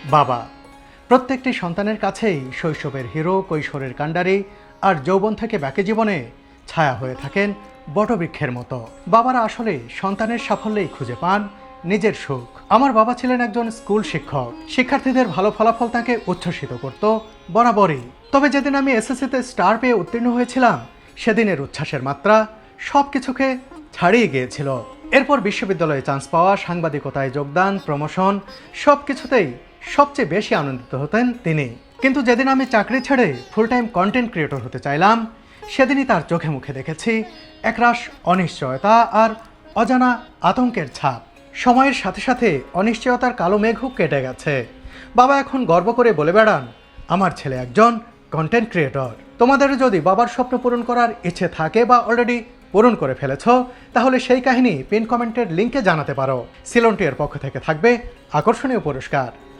বাবা। প্রত্যেকটি সন্তানের কাছেই শৈশবের হিরো, কৈশোরের কাণ্ডারি আর যৌবন থেকে বাকি জীবনে ছায়া হয়ে থাকেন বটবৃক্ষের মতো। বাবারা আসলে সন্তানের সাফল্যেই খুঁজে পান নিজের সুখ। আমার বাবা ছিলেন একজন স্কুল শিক্ষক। শিক্ষার্থীদের ভালো ফলাফল তাকে উচ্ছ্বসিত করত বরাবরই। তবে যেদিন আমি এসএসসিতে স্টার পেয়ে উত্তীর্ণ হয়েছিলাম, সেদিনের উচ্ছ্বাসের মাত্রা সব কিছুকে ছাড়িয়ে গিয়েছিল। এরপর বিশ্ববিদ্যালয়ে চান্স পাওয়া, সাংবাদিকতায় যোগদান, প্রমোশন, সব কিছুতেই সবচেয়ে বেশি আনন্দিত হতেন তিনি। কিন্তু যেদিন আমি চাকরি ছেড়ে ফুল টাইম কন্টেন্ট ক্রিয়েটর হতে চাইলাম, সেদিনই তার চোখে মুখে দেখেছি একরাশ অনিশ্চয়তা আর অজানা আতঙ্কের ছাপ। সময়ের সাথে সাথে অনিশ্চয়তার কালো মেঘও কেটে গেছে। বাবা এখন গর্ব করে বলে বেড়ান, আমার ছেলে একজন কন্টেন্ট ক্রিয়েটর। তোমাদেরও যদি বাবার স্বপ্ন পূরণ করার ইচ্ছে থাকে বা অলরেডি পূরণ করে ফেলেছ, তাহলে সেই কাহিনী পিন কমেন্টের লিঙ্কে জানাতে পারো। সিলন টির পক্ষ থেকে থাকবে আকর্ষণীয় পুরস্কার।